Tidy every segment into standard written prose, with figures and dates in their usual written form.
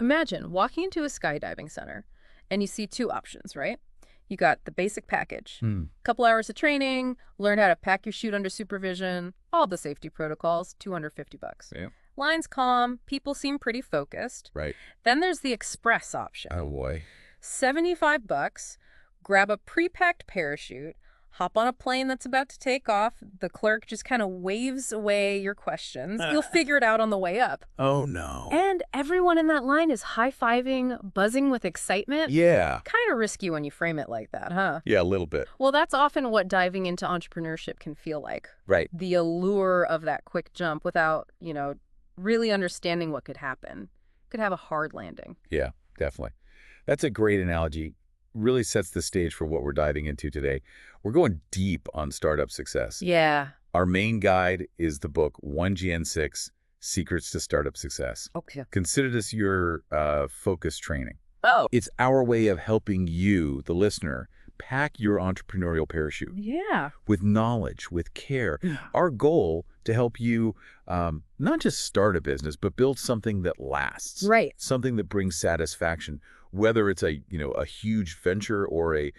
Imagine walking into a skydiving center and you see two options, right? You got the basic package, couple hours of training, learn how to pack your chute under supervision, all the safety protocols, $250. Yeah. Line's calm, people seem pretty focused. Right. Then there's the express option. Oh, boy. $75, grab a pre-packed parachute, hop on a plane that's about to take off. The clerk just kind of waves away your questions. You'll figure it out on the way up. Oh, no. And everyone in that line is high-fiving, buzzing with excitement. Yeah. Kind of risky when you frame it like that, huh? Yeah, a little bit. Well, that's often what diving into entrepreneurship can feel like. Right. The allure of that quick jump without, really understanding what could happen. Could have a hard landing. Yeah, definitely. That's a great analogy. Really sets the stage for what we're diving into today. We're going deep on startup success. Yeah. Our main guide is the book 1GN6, Secrets to Startup Success. Okay. Consider this your focus training. Oh. It's our way of helping you, the listener, pack your entrepreneurial parachute. Yeah. With knowledge, with care. Our goal to help you not just start a business, but build something that lasts. Right. Something that brings satisfaction, whether it's a huge venture or a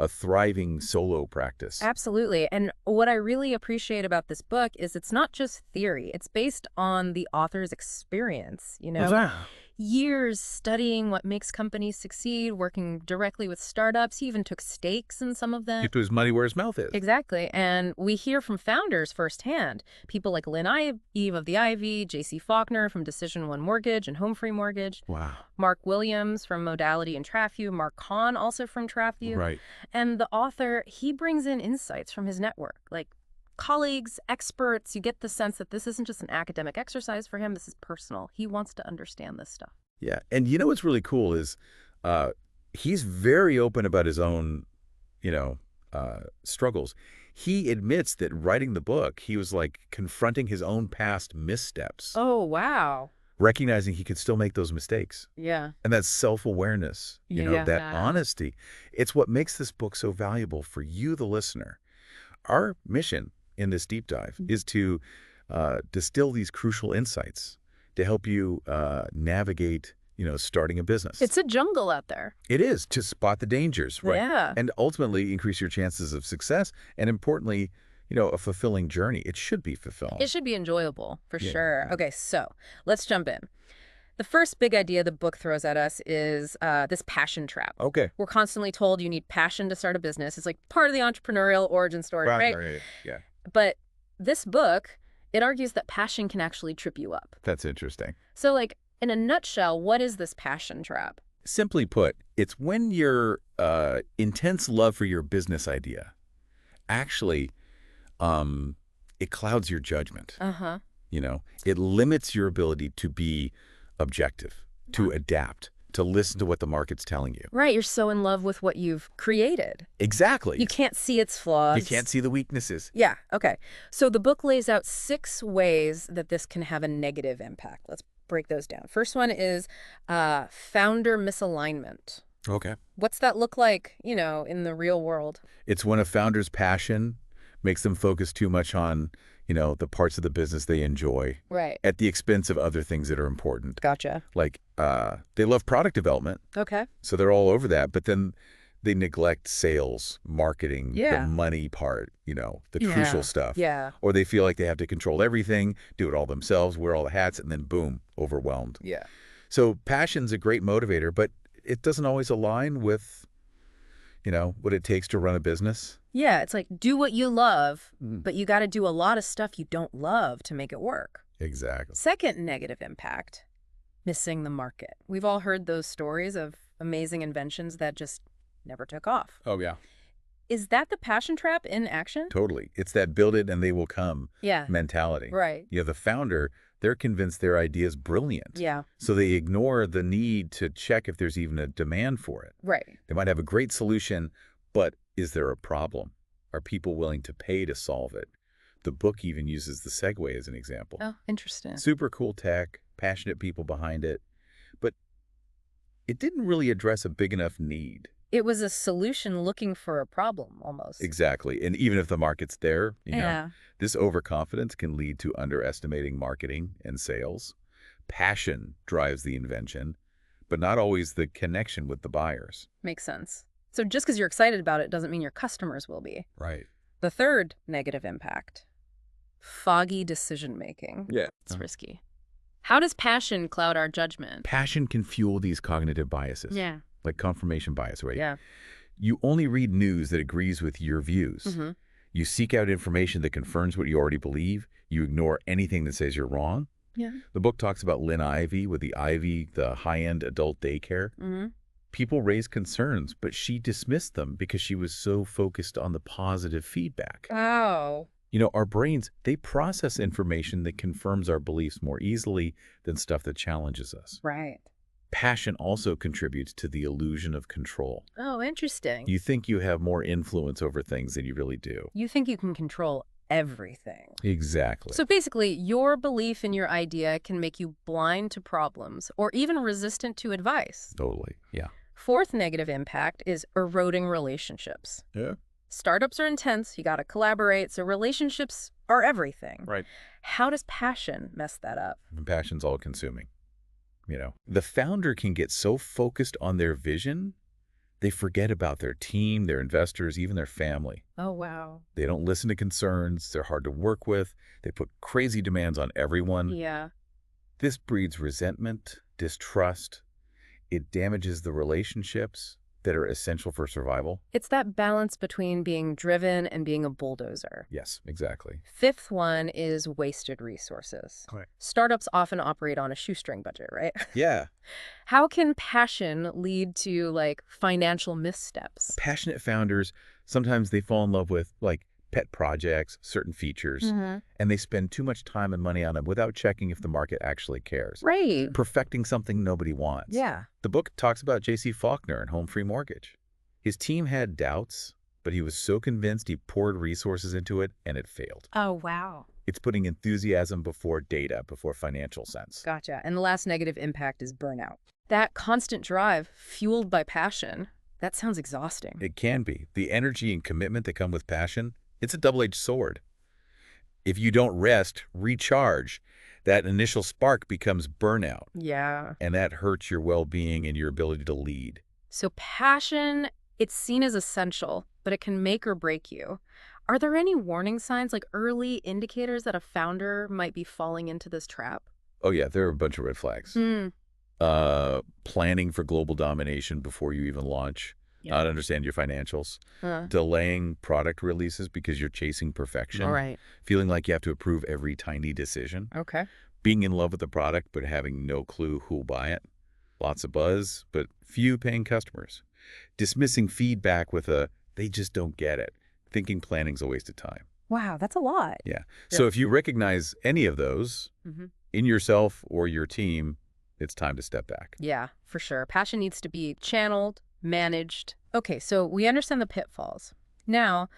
thriving solo practice. Absolutely. And what I really appreciate about this book is it's not just theory. It's based on the author's experience, years studying what makes companies succeed, working directly with startups. He even took stakes in some of them. He put his money where his mouth is. Exactly. And we hear from founders firsthand. People like Lynn Eve of the Ivy, J.C. Faulkner from Decision One Mortgage and Home Free Mortgage. Wow. Mark Williams from Modality and TraffView. Mark Kahn also from TraffView. Right. And the author, he brings in insights from his network, like colleagues, experts. You get the sense that this isn't just an academic exercise for him. This is personal. He wants to understand this stuff. Yeah. And what's really cool is he's very open about his own, struggles. He admits that writing the book, he was like confronting his own past missteps. Oh, wow. Recognizing he could still make those mistakes. Yeah. And that self-awareness, that honesty. It's what makes this book so valuable for you, the listener. Our mission in this deep dive is to distill these crucial insights to help you navigate, starting a business. It's a jungle out there. It is, to spot the dangers, right? Yeah. And ultimately increase your chances of success and, importantly, a fulfilling journey. It should be fulfilling. It should be enjoyable, for sure. Okay, so let's jump in. The first big idea the book throws at us is this passion trap. Okay. We're constantly told you need passion to start a business. It's like part of the entrepreneurial origin story, right? Yeah. But this book, it argues that passion can actually trip you up. That's interesting. So, in a nutshell, what is this passion trap? Simply put, it's when your intense love for your business idea actually it clouds your judgment. Uh-huh. It limits your ability to be objective, to adapt, to listen to what the market's telling you. Right. You're so in love with what you've created. Exactly. You can't see its flaws. You can't see the weaknesses. Yeah. Okay. So the book lays out 6 ways that this can have a negative impact. Let's break those down. First one is founder misalignment. Okay. What's that look like, in the real world? It's when a founder's passion makes them focus too much on, the parts of the business they enjoy. Right. At the expense of other things that are important. Gotcha. Like, they love product development. Okay. So they're all over that. But then they neglect sales, marketing, the money part, the crucial stuff. Yeah. Or they feel like they have to control everything, do it all themselves, wear all the hats, and then boom, overwhelmed. Yeah. So passion's a great motivator, but it doesn't always align with, what it takes to run a business. Yeah, it's like, do what you love, but you got to do a lot of stuff you don't love to make it work. Exactly. Second negative impact, missing the market. We've all heard those stories of amazing inventions that just never took off. Oh, yeah. Is that the passion trap in action? Totally. It's that build it and they will come mentality. Right. The founder, they're convinced their idea is brilliant. Yeah. So they ignore the need to check if there's even a demand for it. Right. They might have a great solution, but is there a problem? Are people willing to pay to solve it? The book even uses the Segway as an example. Oh, interesting. Super cool tech, passionate people behind it, but it didn't really address a big enough need. It was a solution looking for a problem, almost. Exactly. And even if the market's there, Yeah. this overconfidence can lead to underestimating marketing and sales. passion drives the invention, but not always the connection with the buyers. Makes sense. So just because you're excited about it doesn't mean your customers will be. Right. The third negative impact, foggy decision-making. Yeah. It's risky. How does passion cloud our judgment? Passion can fuel these cognitive biases. Yeah. Like confirmation bias, right? Yeah. You only read news that agrees with your views. Mm-hmm. You seek out information that confirms what you already believe. You ignore anything that says you're wrong. Yeah. The book talks about Lynn Ivey with the Ivy, the high-end adult daycare. Mm-hmm. People raised concerns, but she dismissed them because she was so focused on the positive feedback. Oh. You know, our brains, they process information that confirms our beliefs more easily than stuff that challenges us. Right. Passion also contributes to the illusion of control. Oh, interesting. You think you have more influence over things than you really do. You think you can control everything. Exactly. So basically, your belief in your idea can make you blind to problems or even resistant to advice. Totally, yeah. Fourth negative impact is eroding relationships. Yeah. Startups are intense. You got to collaborate. So relationships are everything. Right. How does passion mess that up? And passion's all-consuming. You know, the founder can get so focused on their vision, they forget about their team, their investors, even their family. Oh, wow. They don't listen to concerns. They're hard to work with. They put crazy demands on everyone. Yeah. This breeds resentment, distrust. It damages the relationships that are essential for survival. It's that balance between being driven and being a bulldozer. Yes, exactly. Fifth one is wasted resources. Correct. Startups often operate on a shoestring budget, right? Yeah. How can passion lead to, like, financial missteps? Passionate founders, sometimes they fall in love with, like, pet projects, certain features, and they spend too much time and money on them without checking if the market actually cares. Right. Perfecting something nobody wants. Yeah. The book talks about J.C. Faulkner and Home Free Mortgage. His team had doubts, but he was so convinced he poured resources into it, and it failed. Oh, wow. It's putting enthusiasm before data, before financial sense. Gotcha. And the last negative impact is burnout. That constant drive, fueled by passion, that sounds exhausting. It can be. The energy and commitment that come with passion, it's a double-edged sword. If you don't rest, recharge, that initial spark becomes burnout. Yeah. And that hurts your well-being and your ability to lead. So passion, it's seen as essential, but it can make or break you. Are there any warning signs, like early indicators that a founder might be falling into this trap? Oh, yeah, there are a bunch of red flags. Planning for global domination before you even launch. Yeah. Not understand your financials. Delaying product releases because you're chasing perfection. All right. Feeling like you have to approve every tiny decision. Okay. Being in love with the product but having no clue who'll buy it. Lots of buzz, but few paying customers. Dismissing feedback with a, they just don't get it. Thinking planning's a waste of time. Wow, that's a lot. Yeah. So if you recognize any of those in yourself or your team, it's time to step back. Yeah, for sure. Passion needs to be channeled, managed. Okay, so we understand the pitfalls. Now,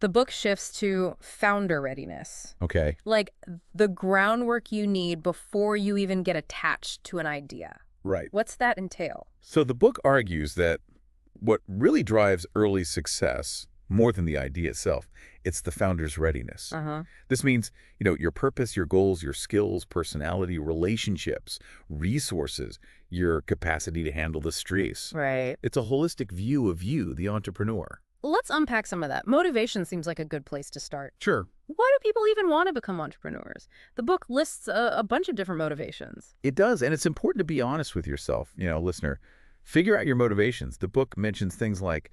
the book shifts to founder readiness. Okay. Like the groundwork you need before you even get attached to an idea. Right. What's that entail? So the book argues that what really drives early success, more than the idea itself, it's the founder's readiness. This means, you know, your purpose, your goals, your skills, personality, relationships, resources, your capacity to handle the stress. Right. It's a holistic view of you, the entrepreneur. Let's unpack some of that. Motivation seems like a good place to start. Sure. Why do people even want to become entrepreneurs? The book lists a bunch of different motivations. It does, and it's important to be honest with yourself, you know, listener. Figure out your motivations. The book mentions things like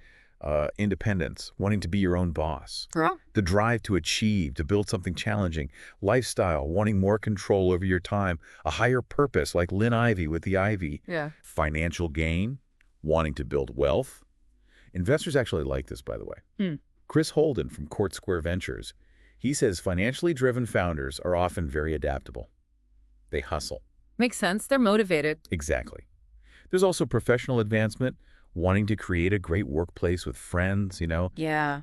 independence, wanting to be your own boss, the drive to achieve, to build something challenging, lifestyle, wanting more control over your time, a higher purpose like Lynn Ivey with the Ivy, financial gain, wanting to build wealth. Investors actually like this, by the way. Chris Holden from Court Square Ventures, he says financially driven founders are often very adaptable. They hustle. Makes sense. They're motivated. Exactly. There's also professional advancement, wanting to create a great workplace with friends, you know,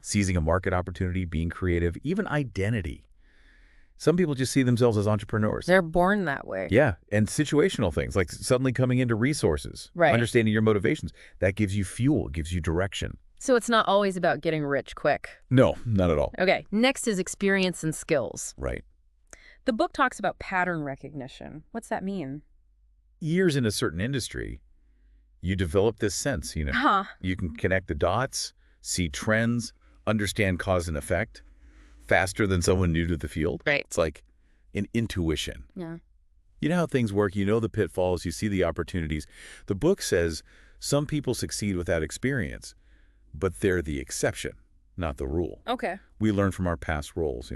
seizing a market opportunity, being creative, even identity. Some people just see themselves as entrepreneurs. They're born that way. Yeah, and situational things like suddenly coming into resources, understanding your motivations. That gives you fuel, gives you direction. So it's not always about getting rich quick. No, not at all. Okay, next is experience and skills. Right. The book talks about pattern recognition. What's that mean? years in a certain industry, you develop this sense, Huh. you can connect the dots, see trends, understand cause and effect faster than someone new to the field. Right. It's like an intuition. Yeah. You know how things work, you know the pitfalls, you see the opportunities. The book says some people succeed without experience, but they're the exception, not the rule. Okay. We learn from our past roles.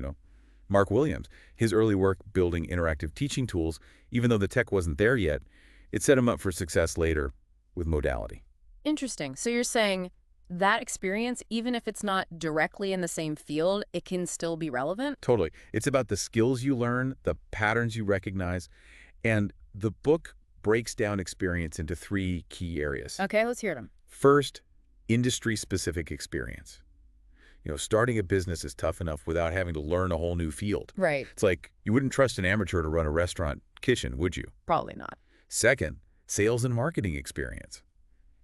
Mark Williams, his early work building interactive teaching tools, even though the tech wasn't there yet, it set him up for success later with modality. Interesting. So you're saying that experience, even if it's not directly in the same field, it can still be relevant? Totally. It's about the skills you learn, the patterns you recognize, and the book breaks down experience into 3 key areas. Okay, let's hear them. First, industry-specific experience. Starting a business is tough enough without having to learn a whole new field. Right. It's like you wouldn't trust an amateur to run a restaurant kitchen, would you? Probably not. Second, sales and marketing experience.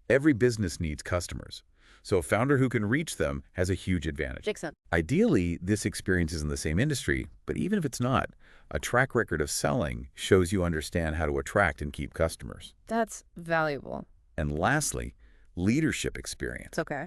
Every business needs customers, so a founder who can reach them has a huge advantage. Makes sense. Ideally, this experience is in the same industry, but even if it's not, a track record of selling shows you understand how to attract and keep customers. That's valuable. And lastly, leadership experience. It's okay.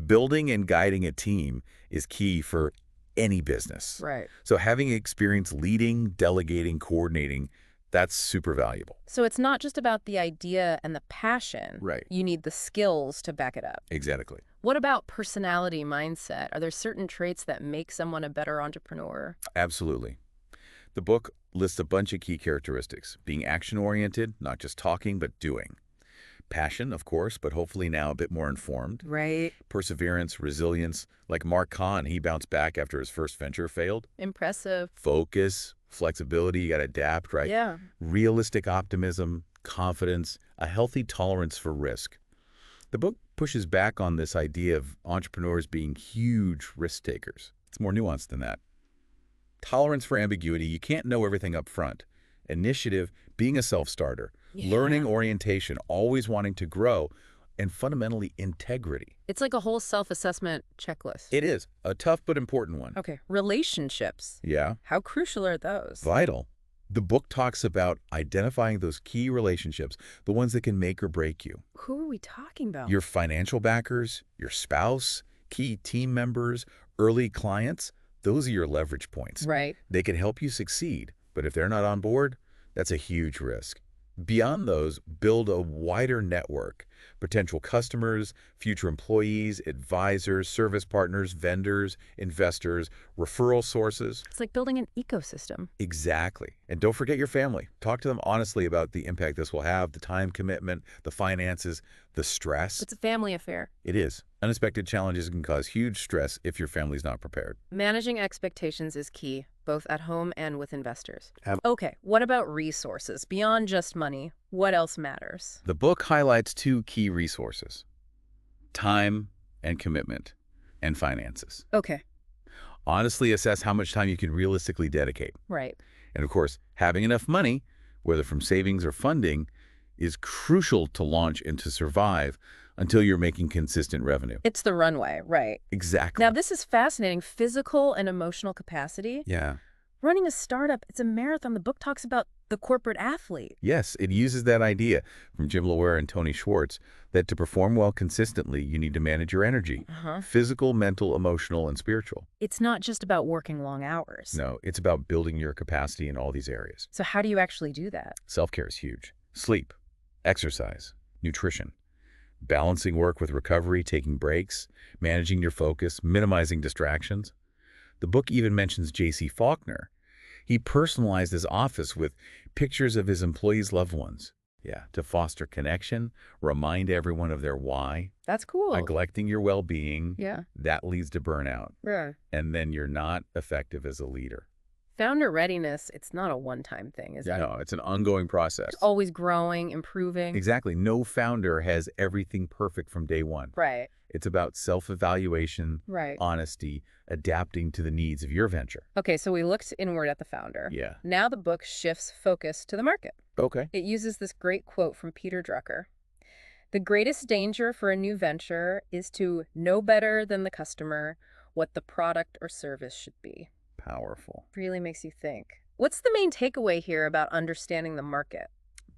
Building and guiding a team is key for any business. Right. So having experience leading, delegating, coordinating, that's super valuable. So it's not just about the idea and the passion. Right. You need the skills to back it up. Exactly. What about personality mindset? Are there certain traits that make someone a better entrepreneur? Absolutely. The book lists a bunch of key characteristics: being action-oriented, not just talking, but doing. Passion, of course, but hopefully now a bit more informed. Right. Perseverance, resilience. Like Mark Kahn, he bounced back after his first venture failed. Impressive. Focus, flexibility, you got to adapt, right? Yeah. Realistic optimism, confidence, a healthy tolerance for risk. The book pushes back on this idea of entrepreneurs being huge risk takers. It's more nuanced than that. Tolerance for ambiguity, you can't know everything up front. Initiative, being a self-starter. Yeah. Learning orientation, always wanting to grow, and fundamentally integrity. It's like a whole self-assessment checklist. It is a tough but important one. Okay. Relationships. Yeah. How crucial are those? Vital. The book talks about identifying those key relationships, the ones that can make or break you. Who are we talking about? Your financial backers, your spouse, key team members, early clients, those are your leverage points. Right. They can help you succeed, but if they're not on board, that's a huge risk. Beyond those, build a wider network: potential customers, future employees, advisors, service partners, vendors, investors, referral sources. It's like building an ecosystem. Exactly. And don't forget your family. Talk to them honestly about the impact this will have, the time commitment, the finances, the stress. It's a family affair. It is. Unexpected challenges can cause huge stress if your family's not prepared. Managing expectations is key, both at home and with investors. Okay, what about resources? Beyond just money, what else matters? The book highlights 2 key resources: time and commitment, and finances. Okay. Honestly assess how much time you can realistically dedicate. Right. And of course, having enough money, whether from savings or funding, is crucial to launch and to survive until you're making consistent revenue. It's the runway, right. Exactly. Now, this is fascinating. Physical and emotional capacity. Yeah. Running a startup, it's a marathon. The book talks about the corporate athlete. Yes, it uses that idea from Jim Loehr and Tony Schwartz that to perform well consistently, you need to manage your energy. Physical, mental, emotional, and spiritual. It's not just about working long hours. No, it's about building your capacity in all these areas. So how do you actually do that? Self-care is huge. Sleep, exercise, nutrition, balancing work with recovery, taking breaks, managing your focus, minimizing distractions. The book even mentions J.C. Faulkner. He personalized his office with pictures of his employees' loved ones. Yeah, to foster connection, remind everyone of their why. That's cool. Neglecting your well-being, Yeah. that leads to burnout. Yeah. And then you're not effective as a leader. Founder readiness, it's not a one-time thing, is it? No, it's an ongoing process. It's always growing, improving. Exactly. No founder has everything perfect from day one. Right. It's about self-evaluation, Right. honesty, adapting to the needs of your venture. Okay, so we looked inward at the founder. Yeah. Now the book shifts focus to the market. Okay. It uses this great quote from Peter Drucker. The greatest danger for a new venture is to know better than the customer what the product or service should be. Powerful. Really makes you think. What's the main takeaway here about understanding the market?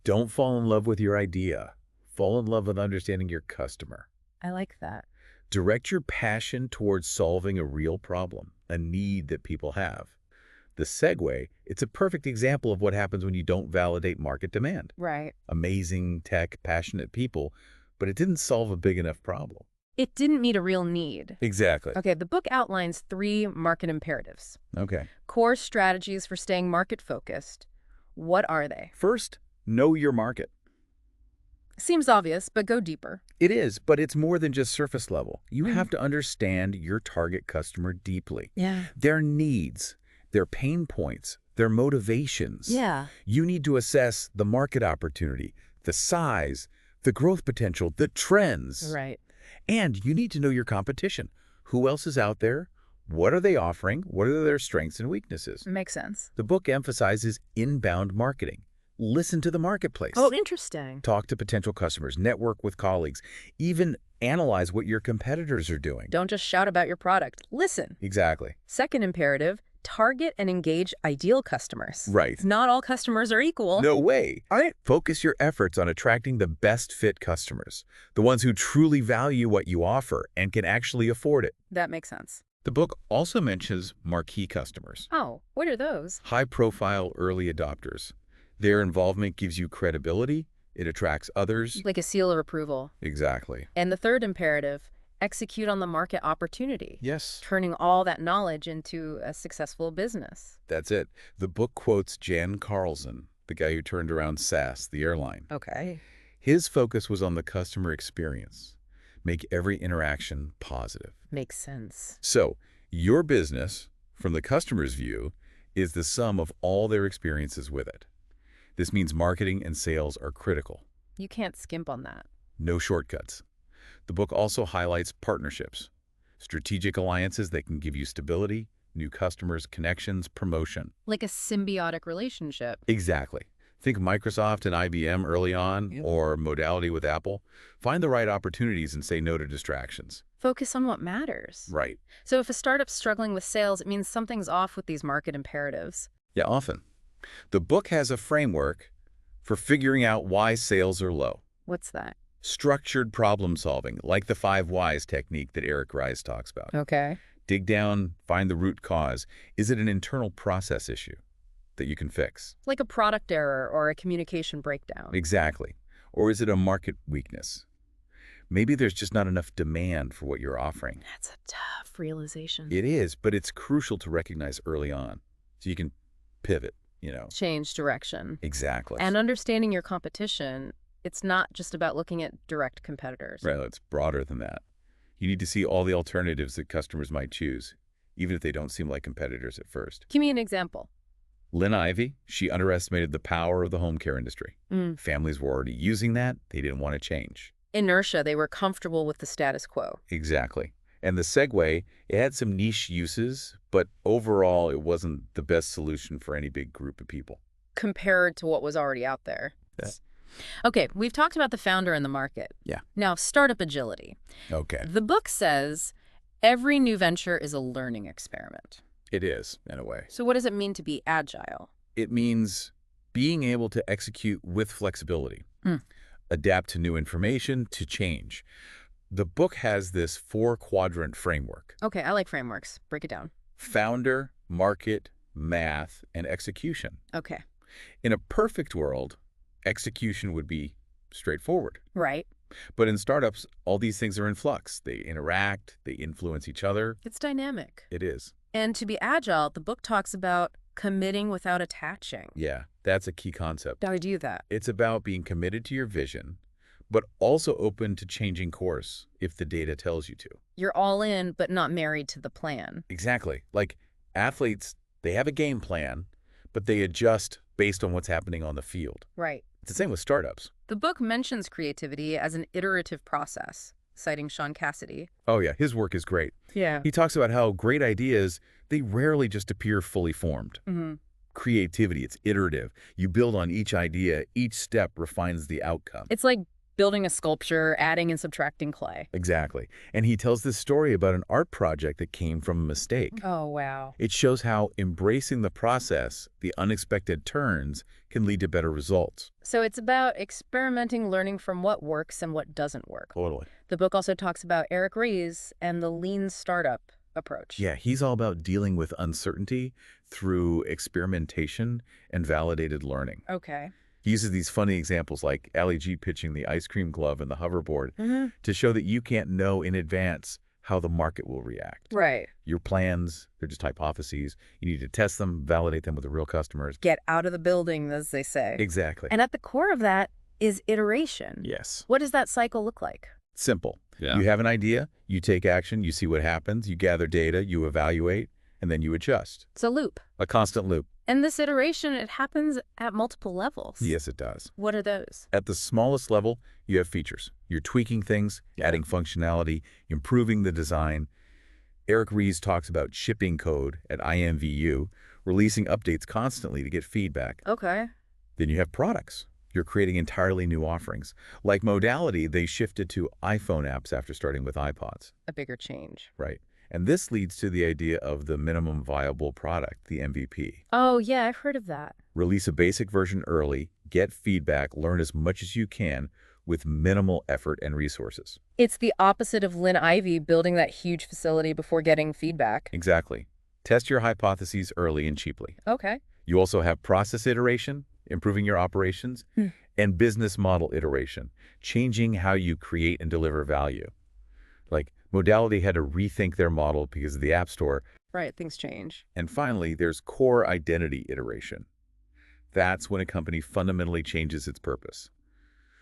Don't fall in love with your idea. Fall in love with understanding your customer. I like that. Direct your passion towards solving a real problem, a need that people have. The segue, it's a perfect example of what happens when you don't validate market demand. Right. Amazing tech, passionate people, but it didn't solve a big enough problem. It didn't meet a real need. Exactly. Okay, the book outlines 3 market imperatives. Okay. Core strategies for staying market-focused. What are they? First, know your market. Seems obvious, but go deeper. It is, but it's more than just surface level. You have to understand your target customer deeply. Yeah. Their needs, their pain points, their motivations. Yeah. You need to assess the market opportunity, the size, the growth potential, the trends. Right. And you need to know your competition. Who else is out there? What are they offering? What are their strengths and weaknesses? Makes sense. The book emphasizes inbound marketing. Listen to the marketplace. Oh, interesting. Talk to potential customers, network with colleagues, even analyze what your competitors are doing. Don't just shout about your product. Listen. Exactly. Second imperative, target and engage ideal customers. Right. Not all customers are equal. No way. Focus your efforts on attracting the best fit customers, the ones who truly value what you offer and can actually afford it. That makes sense. The book also mentions marquee customers. Oh, what are those? High-profile early adopters. Their involvement gives you credibility. It attracts others. Like a seal of approval. Exactly. And the third imperative, execute on the market opportunity. Yes. Turning all that knowledge into a successful business. That's it. The book quotes Jan Carlson, the guy who turned around SAS, the airline. Okay. His focus was on the customer experience. Make every interaction positive. Makes sense. So, your business, from the customer's view, is the sum of all their experiences with it. This means marketing and sales are critical. You can't skimp on that. No shortcuts. The book also highlights partnerships, strategic alliances that can give you stability, new customers, connections, promotion. Like a symbiotic relationship. Exactly. Think Microsoft and IBM early on, or modality with Apple. Find the right opportunities and say no to distractions. Focus on what matters. Right. So if a startup's struggling with sales, it means something's off with these market imperatives. Yeah, often. The book has a framework for figuring out why sales are low. What's that? Structured problem solving, like the 5 whys technique that Eric Ries talks about. Okay. Dig down, find the root cause. Is it an internal process issue that you can fix? Like a product error or a communication breakdown. Exactly. Or is it a market weakness? Maybe there's just not enough demand for what you're offering. That's a tough realization. It is, but it's crucial to recognize early on so you can pivot, Change direction. Exactly. And understanding your competition, it's not just about looking at direct competitors. Right, it's broader than that. You need to see all the alternatives that customers might choose, even if they don't seem like competitors at first. Give me an example. Lynn Ivey, she underestimated the power of the home care industry. Families were already using that. They didn't want to change. Inertia, they were comfortable with the status quo. Exactly. And the Segway, it had some niche uses, but overall it wasn't the best solution for any big group of people. Compared to what was already out there. Yeah. Okay, we've talked about the founder and the market. Yeah. Now, startup agility. Okay. The book says every new venture is a learning experiment. It is, in a way. So what does it mean to be agile? It means being able to execute with flexibility, adapt to new information, to change. The book has this 4-quadrant framework. Okay, I like frameworks. Break it down. Founder, market, math, and execution. Okay. In a perfect world, execution would be straightforward. Right. But in startups, all these things are in flux. They interact, they influence each other. It's dynamic. It is. And to be agile, the book talks about committing without attaching. Yeah, that's a key concept. How do you do that? It's about being committed to your vision, but also open to changing course if the data tells you to. You're all in, but not married to the plan. Exactly. Like athletes, they have a game plan, but they adjust based on what's happening on the field. Right. It's the same with startups. The book mentions creativity as an iterative process, citing Sean Cassidy. Oh yeah, his work is great. Yeah. He talks about how great ideas, they rarely just appear fully formed. Creativity, it's iterative. You build on each idea, each step refines the outcome. It's like building a sculpture, adding and subtracting clay. Exactly. And he tells this story about an art project that came from a mistake. Oh, wow. It shows how embracing the process, the unexpected turns, can lead to better results. So it's about experimenting, learning from what works and what doesn't work. Totally. The book also talks about Eric Ries and the lean startup approach. Yeah, he's all about dealing with uncertainty through experimentation and validated learning. Okay. He uses these funny examples like Ali G pitching the ice cream glove and the hoverboard to show that you can't know in advance how the market will react. Right. Your plans, they're just hypotheses. You need to test them, validate them with the real customers. Get out of the building, as they say. Exactly. And at the core of that is iteration. Yes. What does that cycle look like? Simple. Yeah. You have an idea, you take action, you see what happens, you gather data, you evaluate, and then you adjust. It's a loop. A constant loop. And this iteration, it happens at multiple levels. Yes, it does. What are those? At the smallest level, you have features. You're tweaking things, adding functionality, improving the design. Eric Ries talks about shipping code at IMVU, releasing updates constantly to get feedback. Okay. Then you have products. You're creating entirely new offerings. Like Modality, they shifted to iPhone apps after starting with iPods. A bigger change. Right. And this leads to the idea of the minimum viable product, the MVP. Oh, yeah, I've heard of that. Release a basic version early, get feedback, learn as much as you can with minimal effort and resources. It's the opposite of Lynn Ivey building that huge facility before getting feedback. Exactly. Test your hypotheses early and cheaply. Okay. You also have process iteration, improving your operations, and business model iteration, changing how you create and deliver value. Like Modality had to rethink their model because of the App Store. Right, things change. And finally, there's core identity iteration. That's when a company fundamentally changes its purpose.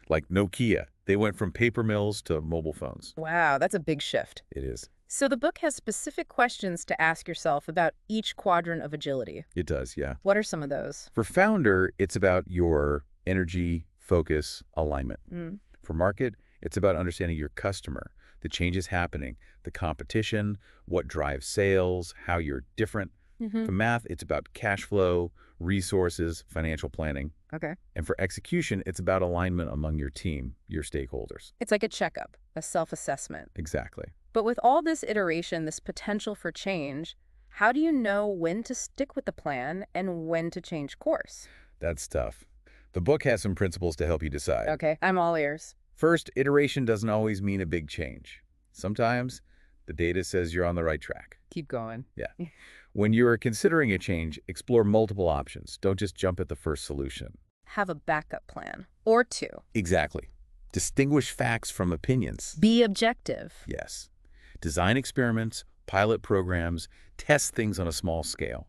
Like Nokia, they went from paper mills to mobile phones. Wow, that's a big shift. It is. So the book has specific questions to ask yourself about each quadrant of agility. It does, yeah. What are some of those? For founder, it's about your energy, focus, alignment. For market, it's about understanding your customer, the changes happening, the competition, what drives sales, how you're different. For math, it's about cash flow, resources, financial planning. Okay. And for execution, it's about alignment among your team, your stakeholders. It's like a checkup, a self-assessment. Exactly. But with all this iteration, this potential for change, how do you know when to stick with the plan and when to change course? That's tough. The book has some principles to help you decide. Okay, I'm all ears. First, iteration doesn't always mean a big change. Sometimes the data says you're on the right track. Keep going. Yeah. When you're considering a change, explore multiple options. Don't just jump at the first solution. Have a backup plan. Or two. Exactly. Distinguish facts from opinions. Be objective. Yes. Design experiments, pilot programs, test things on a small scale,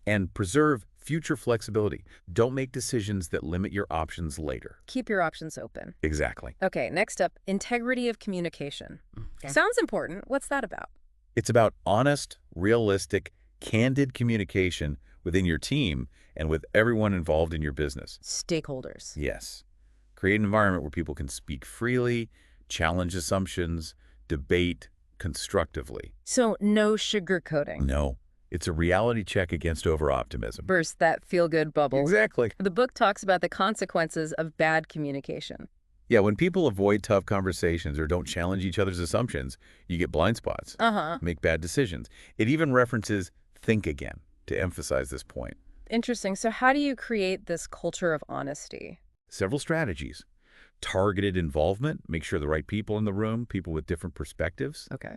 and preserve future flexibility. Don't make decisions that limit your options later. Keep your options open. Exactly. Okay, next up, integrity of communication. Sounds important. What's that about? It's about honest, realistic, candid communication within your team and with everyone involved in your business. Stakeholders. Yes. Create an environment where people can speak freely, challenge assumptions, debate constructively. So no sugarcoating. No. It's a reality check against over-optimism. Burst that feel-good bubble. Exactly. The book talks about the consequences of bad communication. Yeah, when people avoid tough conversations or don't challenge each other's assumptions, you get blind spots, make bad decisions. It even references think again to emphasize this point. Interesting. So how do you create this culture of honesty? Several strategies. Targeted involvement, make sure the right people in the room, people with different perspectives. Okay.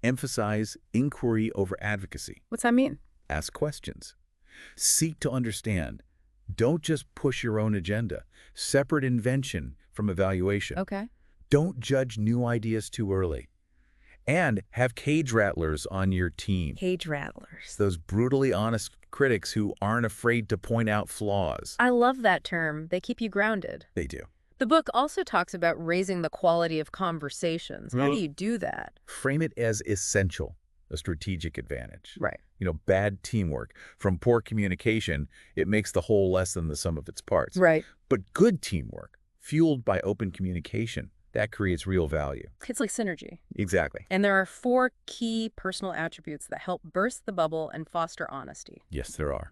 Emphasize inquiry over advocacy. What's that mean? Ask questions. Seek to understand. Don't just push your own agenda. Separate invention from evaluation. Okay. Don't judge new ideas too early. And have cage rattlers on your team. Cage rattlers. Those brutally honest critics who aren't afraid to point out flaws. I love that term. They keep you grounded. They do. The book also talks about raising the quality of conversations. How do you do that? Frame it as essential, a strategic advantage. Right. You know, bad teamwork. From poor communication, it makes the whole less than the sum of its parts. Right. But good teamwork, fueled by open communication, that creates real value. It's like synergy. Exactly. And there are 4 key personal attributes that help burst the bubble and foster honesty. Yes, there are.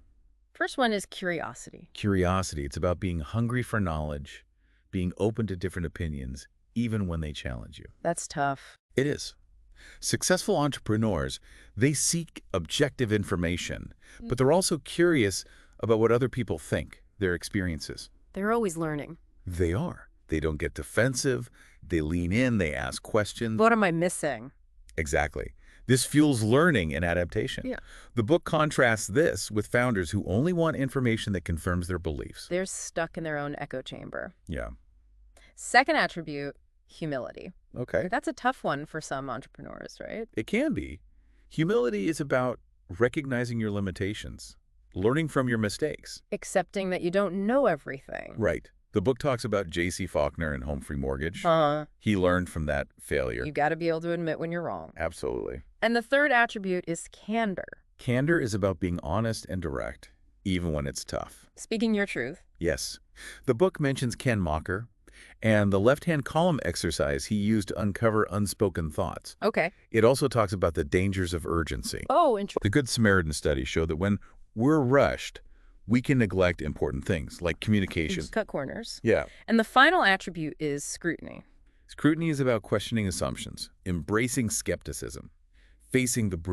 First one is curiosity. Curiosity. It's about being hungry for knowledge, being open to different opinions, even when they challenge you. That's tough. It is. Successful entrepreneurs, they seek objective information, but they're also curious about what other people think, their experiences. They're always learning. They are. They don't get defensive. They lean in. They ask questions. What am I missing? Exactly. This fuels learning and adaptation. Yeah. The book contrasts this with founders who only want information that confirms their beliefs. They're stuck in their own echo chamber. Yeah. Second attribute, humility. Okay. That's a tough one for some entrepreneurs, right? It can be. Humility is about recognizing your limitations, learning from your mistakes. Accepting that you don't know everything. Right. The book talks about J.C. Faulkner and Home Free Mortgage. He learned from that failure. You got to be able to admit when you're wrong. Absolutely. And the third attribute is candor. Candor is about being honest and direct, even when it's tough. Speaking your truth. Yes. The book mentions Ken Mocker and the left-hand column exercise he used to uncover unspoken thoughts. Okay. It also talks about the dangers of urgency. Oh, interesting. The Good Samaritan studies show that when we're rushed, we can neglect important things like communication. Just cut corners. Yeah. And the final attribute is scrutiny. Scrutiny is about questioning assumptions, embracing skepticism, facing the brutal